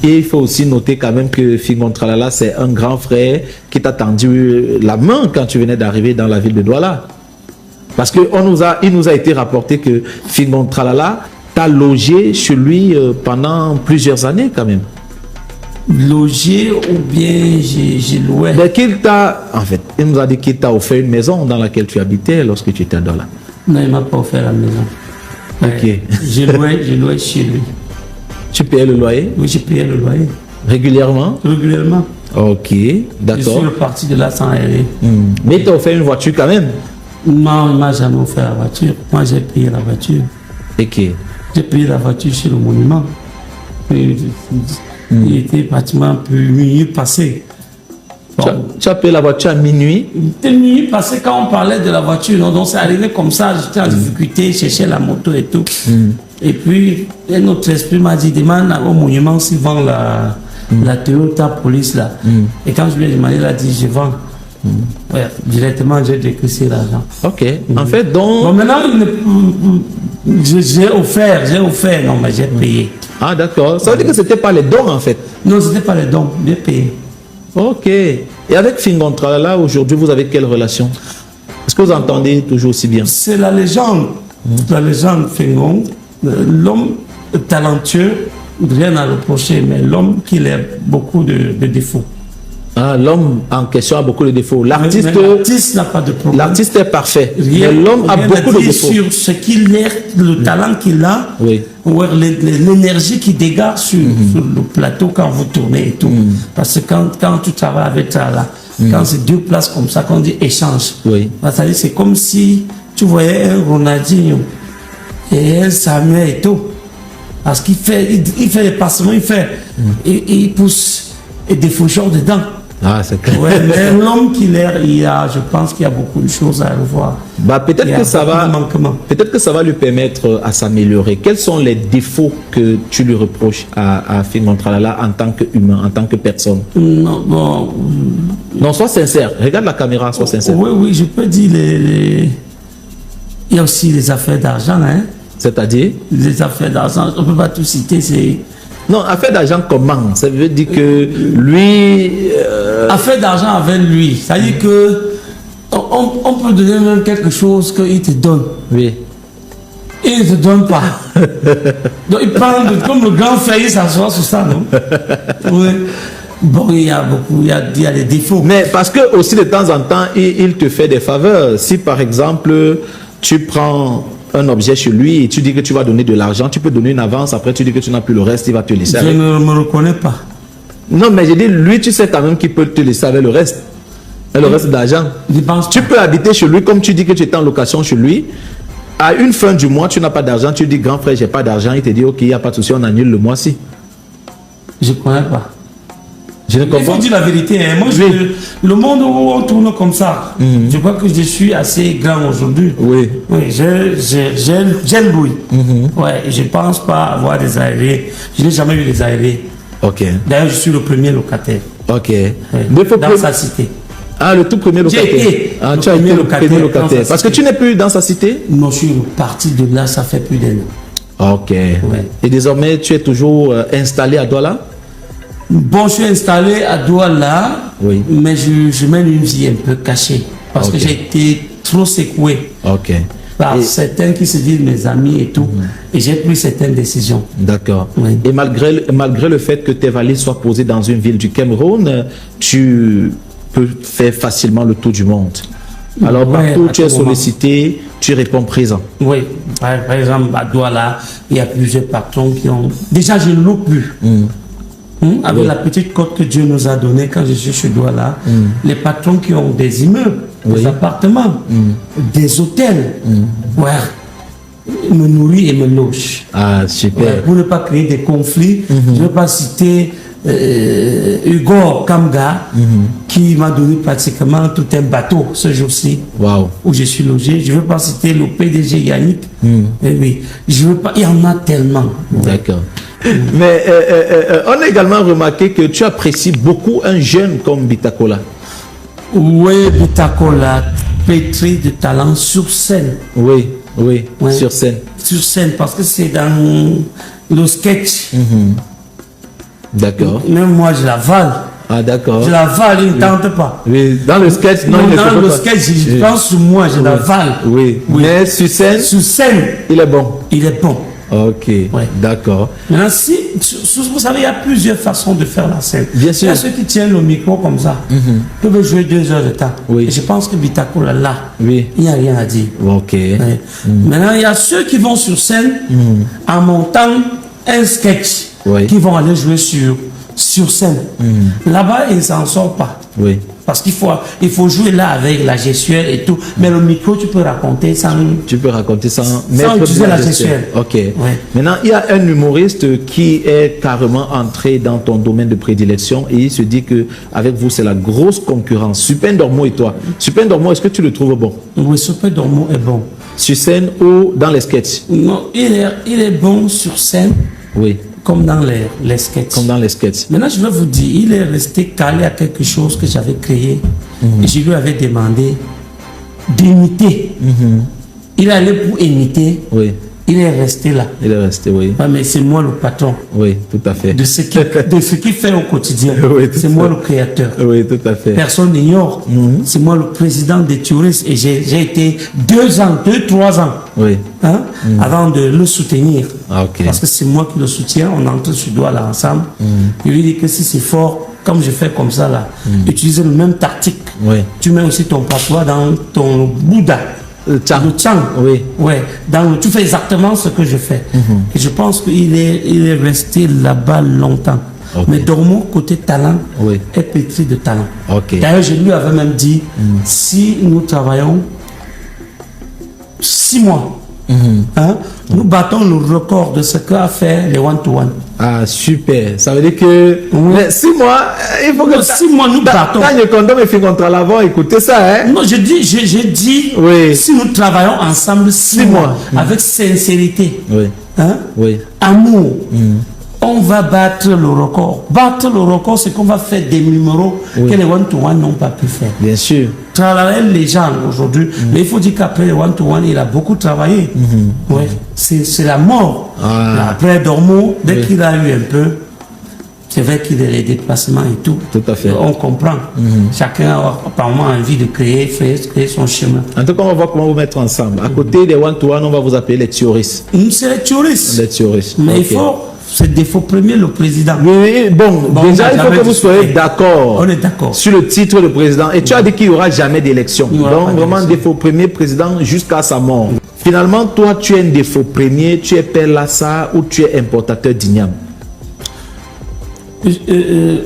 Et il faut aussi noter quand même que Fingon Tralala, c'est un grand frère qui t'a tendu la main quand tu venais d'arriver dans la ville de Douala. Parce que il nous a été rapporté que Fingon Tralala t'a logé chez lui pendant plusieurs années quand même. Logé ou bien j'ai loué. Mais en fait, il nous a dit qu'il t'a offert une maison dans laquelle tu habitais lorsque tu étais à Douala. Non, il ne m'a pas offert la maison. Ok. J'ai loué chez lui. Tu payais le loyer? Oui, j'ai payé le loyer. Régulièrement? Régulièrement. Ok, d'accord. Je suis reparti de là sans errer. Mais il t'a offert une voiture quand même? Non, il ne m'a jamais offert la voiture. Moi, j'ai payé la voiture. Ok. J'ai payé la voiture chez le monument. Il était pratiquement plus minuit passé. Bon. Tu as payé la voiture à minuit? C'était minuit passé quand on parlait de la voiture. Non? Donc c'est arrivé comme ça. J'étais en difficulté, cherchais la moto et tout. Et puis, un autre esprit m'a dit, demande au monument s'il vend la Toyota Police là. Et quand je lui ai demandé, il a dit, je vends. Ouais, directement, j'ai décaissé l'argent. Ok. En fait, donc... Bon, maintenant, j'ai offert. Non, mais j'ai payé. Ah, d'accord. Ça veut dire que c'était pas les dons, en fait? Non, c'était pas les dons. J'ai payé. Ok. Et avec Fingon Tralala, aujourd'hui, vous avez quelle relation? Est-ce que vous entendez toujours aussi bien? C'est la légende. La légende Fingon. L'homme talentueux, rien à reprocher, mais l'homme qui a beaucoup de défauts. Ah, l'homme en question a beaucoup de défauts. L'artiste n'a pas de problème. L'artiste est parfait. Mais l'homme a beaucoup de défauts. Sur ce qu'il est, le talent qu'il a, oui. L'énergie qu'il dégage sur le plateau quand vous tournez et tout. Parce que quand tu travailles avec Tralala, quand c'est deux places comme ça, qu'on dit échange, oui. C'est comme si tu voyais un Ronaldinho et un Samuel et tout. Parce qu'il fait, il fait les passements, il pousse et des faucheurs dedans. Ah, c'est clair. Ouais, mais l'homme qu'il est, je pense qu'il y a beaucoup de choses à revoir. Bah, peut-être que ça va lui permettre à s'améliorer. Quels sont les défauts que tu lui reproches à Fingon Tralala en tant qu'humain, en tant que personne? Non, bon. Non, sois sincère. Regarde la caméra, sois sincère. Oui, je peux dire il y a aussi les affaires d'argent, hein. C'est-à-dire? Les affaires d'argent, on ne peut pas tout citer, c'est... Non, affaire d'argent comment? Ça veut dire que lui... Affaire d'argent avec lui. C'est-à-dire que on peut donner même quelque chose qu'il te donne. Oui. Et il ne te donne pas. Donc il parle comme le grand frère, il s'assoit sur ça, non? Oui. Bon, il y a des défauts. Mais parce que aussi de temps en temps, il te fait des faveurs. Si par exemple, tu prends un objet chez lui et tu dis que tu vas donner de l'argent, tu peux donner une avance, après tu dis que tu n'as plus le reste, il va te laisser. Je ne me reconnais pas. Non, mais j'ai dit, lui, tu sais quand même qu'il peut te laisser avec le reste. Le reste d'argent. Tu peux habiter chez lui, comme tu dis que tu es en location chez lui. À une fin du mois, tu n'as pas d'argent, tu dis, grand frère, j'ai pas d'argent. Il te dit, ok, il n'y a pas de souci, on annule le mois-ci. Je ne connais pas. Je ne comprends. Il faut dire la vérité. Hein. Moi, le monde où on tourne comme ça, je crois que je suis assez grand aujourd'hui. Oui. Oui, j'ai le bruit. Ouais, je ne pense pas avoir des aérés. Je n'ai jamais eu des aérés. Ok. D'ailleurs, je suis le premier locataire. Ok. Ouais, dans sa cité. Ah, le tout premier locataire. Tu as été le premier locataire. Parce que tu n'es plus dans sa cité? Non, je suis parti de là, ça fait plus d'un an. Ok. Ouais. Et désormais, tu es toujours installé à Douala? Bon, je suis installé à Douala, oui. Mais je mène une vie un peu cachée. Parce que j'ai été trop secoué. Ok. Par certains qui se disent mes amis et tout. Et j'ai pris certaines décisions. D'accord. Oui. Et malgré le fait que tes valises soient posées dans une ville du Cameroun, tu peux faire facilement le tour du monde. Alors partout où tu es sollicité, tu réponds présent. Oui. Par exemple, à Douala, il y a plusieurs patrons qui ont... Déjà, je ne loue plus. Avec la petite cote que Dieu nous a donnée quand je suis chez Douala, les patrons qui ont des immeubles, des appartements, des hôtels, me nourrit et me loge. Ah, super. Ouais, pour ne pas créer des conflits, je ne vais pas citer Hugo Kamga, qui m'a donné pratiquement tout un bateau ce jour-ci, où je suis logé. Je ne veux pas citer le PDG Yannick. Oui, je veux pas, il y en a tellement. D'accord. Mais on a également remarqué que tu apprécies beaucoup un jeune comme Bitakola. Oui, Bitakola, pétri de talent sur scène. Oui, sur scène. Sur scène, parce que c'est dans le sketch. D'accord. Même moi, je l'avale. Ah, d'accord. Je l'avale, il ne tente pas. Oui, dans le sketch, non, il ne dans se le peut pas. sketch, je pense sur moi, je l'avale. Oui. Mais sur scène, Sur scène, il est bon. il est bon. Ok, d'accord. Maintenant, vous savez, il y a plusieurs façons de faire la scène. Bien sûr. Il y a ceux qui tiennent le micro comme ça, peuvent jouer 2 heures de temps. Oui. Et je pense que Bitako, là, Oui. il n'y a rien à dire. Ok. Ouais. Maintenant, il y a ceux qui vont sur scène en montant un sketch, Oui. qui vont aller jouer sur scène. Là-bas, ils ne s'en sortent pas. Oui. Parce qu'il faut jouer là avec la gestuelle et tout. Mais le micro, tu peux raconter sans... Tu peux raconter sans utiliser la gestuelle. Ok. Ouais. Maintenant, il y a un humoriste qui est carrément entré dans ton domaine de prédilection et il se dit que avec vous, c'est la grosse concurrence. Super Dormo et toi. Super Dormo, est-ce que tu le trouves bon? Oui, Super Dormo est bon. Sur scène ou dans les sketchs? Non, il est bon sur scène, Oui. comme dans les sketchs. Comme dans les sketchs. Maintenant, je vais vous dire, il est resté calé à quelque chose que j'avais créé. Et je lui avais demandé d'imiter. Il allait pour imiter. Oui. Il est resté là. Il est resté, oui. Ah, mais c'est moi le patron Oui, tout à fait. de ce qu'il fait au quotidien. Oui, tout c'est ça. moi le créateur. Oui, tout à fait. Personne n'ignore. C'est moi le président des touristes et j'ai été 2-3 ans Oui. hein, avant de le soutenir. Ah, ok. Parce que c'est moi qui le soutiens, on entre sur doigt là ensemble. Je lui dis que si c'est fort, comme je fais comme ça là, utilise le même tactique. Oui. Tu mets aussi ton patois dans ton Bouddha. Le Tchang. Oui. Ouais. Tu fais exactement ce que je fais. Et je pense qu'il est resté là-bas longtemps. Ok. Mais Dormo, côté talent, Oui. est pétri de talent. Ok. D'ailleurs, je lui avais même dit, si nous travaillons 6 mois, hein, nous battons le record de ce qu'a fait les one-to-one. Ah, super. Ça veut dire que mais 6 mois, il faut que... 6 mois, nous battons. Quand le condom est fait contre l'avant, écoutez ça, hein. Non, j'ai dit, Oui. si nous travaillons ensemble 6 mois, avec sincérité, Oui. hein, Oui. amour, on va battre le record. Battre le record, c'est qu'on va faire des numéros que les one-to-one n'ont pas pu faire. Bien sûr. Travailler les gens aujourd'hui, mais il faut dire qu'après les one-to-one, il a beaucoup travaillé. Ouais, c'est la mort. Ah. Après Dormo, dès qu'il a eu un peu, c'est vrai qu'il a les déplacements et tout. Tout à fait. On comprend. Chacun a apparemment envie de créer son chemin. En tout cas, on va voir comment vous mettre ensemble. À côté des one-to-one, on va vous appeler les touristes. C'est les touristes. Les touristes. Mais Ok. il faut, c'est le défaut premier, le président. Oui, bon, déjà, il faut que vous soyez d'accord On est d'accord. sur le titre de président. Et tu as dit qu'il n'y aura jamais d'élection. Il n'y aura Donc, pas vraiment, d'élection. défaut premier président jusqu'à sa mort. Finalement, toi, tu es un défaut premier, tu es Père Lassa ou tu es importateur d'igname.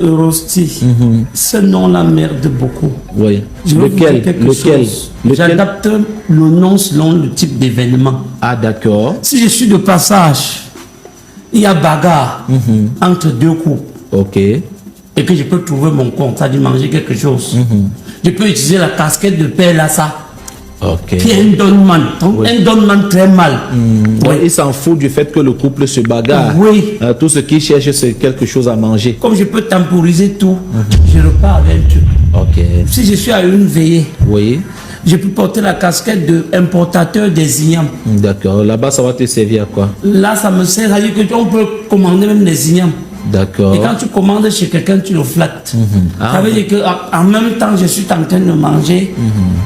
Rosti, ce nom-là merde beaucoup. Oui. Je vais vous dire Lequel quelque Lequel chose. Lequel J'adapte le nom selon le type d'événement. Ah, d'accord. Si je suis de passage, il y a bagarre entre deux coups Ok. et que je peux trouver mon compte, c'est-à-dire manger quelque chose. Je peux utiliser la casquette de Père Lassa, Ok. qui est un donman, un donman très mal. Ouais, il s'en fout du fait que le couple se bagarre. Oui. Tout ce qu'il cherche, c'est quelque chose à manger. Comme je peux temporiser tout, je repars avec un truc. Ok. Si je suis à une veillée, Oui. je peux porter la casquette de importateur des ignames. D'accord. Là-bas, ça va te servir à quoi? Là, ça me sert à dire qu'on peut commander même des ignames. D'accord. Et quand tu commandes chez quelqu'un, tu le flattes. Ça veut dire qu'en même temps, je suis en train de manger,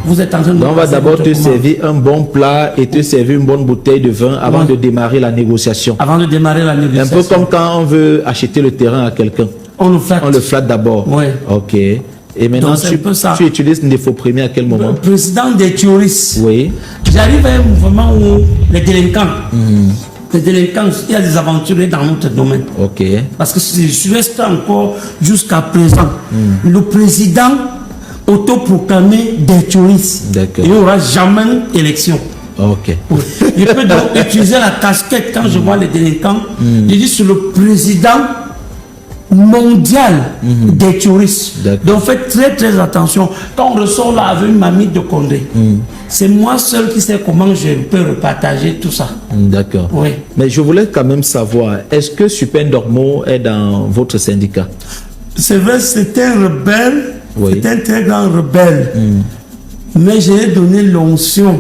vous êtes en train de Donc, on va passer d'abord votre te commande. servir un bon plat et te servir une bonne bouteille de vin avant Ouais. de démarrer la négociation. Avant de démarrer la Un négociation. peu comme quand on veut acheter le terrain à quelqu'un. On le flatte. On le flatte d'abord. Ouais. Ok. Et maintenant, Donc, c'est un peu ça. tu utilises une défaut premier à quel moment? Le président des touristes. Oui. J'arrive à un mouvement où les délinquants, il y a des aventuriers dans notre domaine. Ok. Parce que je reste encore jusqu'à présent le président autoproclamé des touristes. D'accord. Il n'y aura jamais élection. Ok. Je peux donc utiliser la casquette quand je vois les délinquants. Je dis sur le président mondial des touristes. D'accord. Donc faites très très attention. Quand on ressort là avec une mamie de Condé, c'est moi seul qui sais comment je peux repartager tout ça. D'accord. Oui. Mais je voulais quand même savoir, est-ce que Super Dormo est dans votre syndicat? C'est vrai, c'était un rebelle, Oui. c'était un très grand rebelle. Mais j'ai donné l'onction.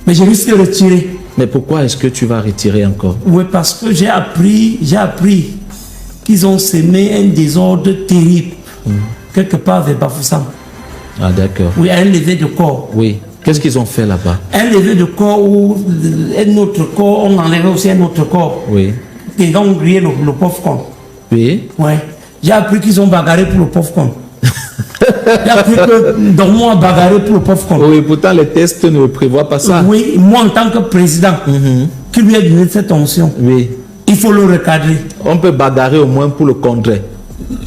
Mais j'ai risqué de retirer. Mais pourquoi est-ce que tu vas retirer encore? Oui, parce que j'ai appris qu'ils ont semé un désordre terrible, quelque part vers Bafoussam. Ah, d'accord. Oui, un lever de corps. Oui. Qu'est-ce qu'ils ont fait là-bas? Un lever de corps où un autre corps, on enlevait aussi un autre corps. Oui. Et donc, grillé le pauvre con. Oui. Ouais. J'ai appris qu'ils ont bagarré pour le pauvre con. J'ai appris que Dormo a bagarré pour le pauvre con. Oui, pourtant les tests ne prévoient pas ça. Oui, moi en tant que président, qui lui a donné cette onction, Oui. il faut le recadrer. On peut bagarrer au moins pour le contrer.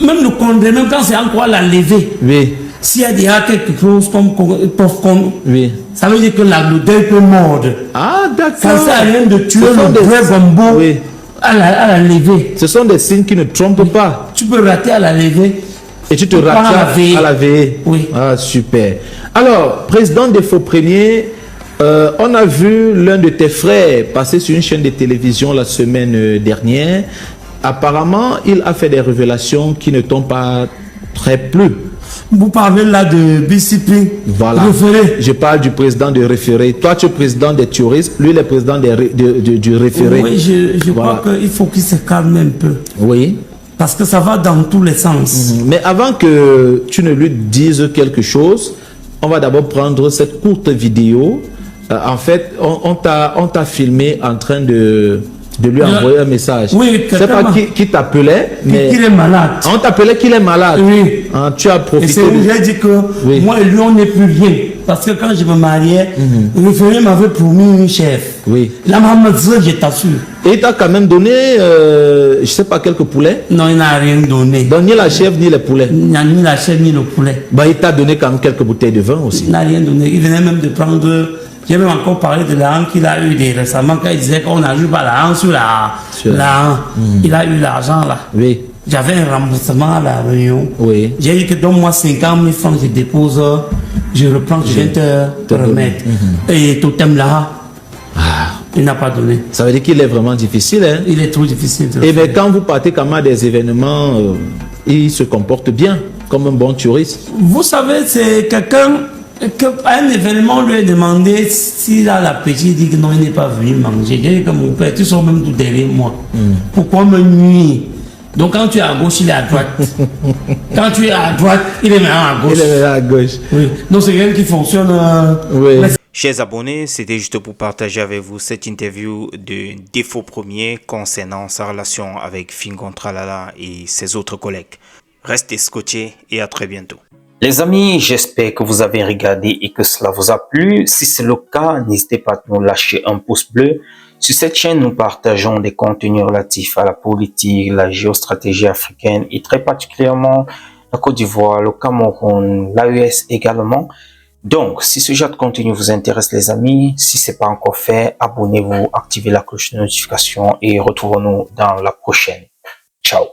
Même le condamner, même quand c'est encore la levée. Oui. S'il y a déjà quelque chose comme pauvre con, Oui. ça veut dire que le deuil peut mordre. Ah, d'accord. Ça ne sert à rien de tuer Ce sont le vrai bambou Oui. à la levée. Ce sont des signes qui ne trompent pas. Tu peux rater à la levée. Et tu te Pas rates à la veille. à la veille. Oui. Ah, super. Alors, président des Faux Premiers, on a vu l'un de tes frères passer sur une chaîne de télévision la semaine dernière. Apparemment, il a fait des révélations qui ne t'ont pas très plu. Vous parlez là de BCP. Voilà. Référé. Je parle du président de référé. Toi, tu es président des touristes, lui, il est président du référé. Oui, je Voilà. crois qu'il faut qu'il se calme un peu. Oui. Parce que ça va dans tous les sens. Mais avant que tu ne lui dises quelque chose, on va d'abord prendre cette courte vidéo. En fait, on t'a filmé en train de lui envoyer un message. Oui, je sais pas qui t'appelait, mais qu'il est malade. on t'appelait qu'il est malade. Oui. Hein, tu as Et profité. c'est où j'ai dit que Oui. moi et lui, on n'est plus rien. Parce que quand je me mariais, le référé m'avait promis une chef. Oui. La maman me disait, je t'assure. Et il t'a quand même donné, je sais pas, quelques poulets. Non, il n'a rien donné. Donc, ni la chèvre, ni les poulets. Il n'a ni la chair ni le poulet. Bah, il t'a donné quand même quelques bouteilles de vin aussi. Il n'a rien donné. Il venait même de prendre. J'ai même encore parlé de l'argent qu'il a eu récemment quand il disait qu'on n'a eu pas l'argent sur l'argent. Il a eu l'argent là. Oui. J'avais un remboursement à la réunion. Oui. J'ai dit que donne-moi 50 000 francs, je dépose, je reprends, je viens te remettre. Et totem là, il n'a pas donné. Ça veut dire qu'il est vraiment difficile, hein? Il est trop difficile de le Et bien, faire. quand vous partez quand même à des événements, il se comporte bien, comme un bon touriste. Vous savez, c'est quelqu'un qu'à un événement, on lui a demandé s'il a l'appétit, il dit que non, il n'est pas venu manger. J'ai dit que mon père, tu sors même tout derrière moi. Pourquoi me nuire? Donc quand tu es à gauche, il est à droite. Quand tu es à droite, il est maintenant à gauche. Il est à gauche. Oui. Donc c'est quelqu'un qui fonctionne. Oui. Chers abonnés, c'était juste pour partager avec vous cette interview de Défaut Premier concernant sa relation avec Fingon Tralala et ses autres collègues. Restez scotchés et à très bientôt. Les amis, j'espère que vous avez regardé et que cela vous a plu. Si c'est le cas, n'hésitez pas à nous lâcher un pouce bleu. Sur cette chaîne, nous partageons des contenus relatifs à la politique, la géostratégie africaine et très particulièrement la Côte d'Ivoire, le Cameroun, l'AES également. Donc, si ce genre de contenu vous intéresse les amis, si ce n'est pas encore fait, abonnez-vous, activez la cloche de notification et retrouvons-nous dans la prochaine. Ciao.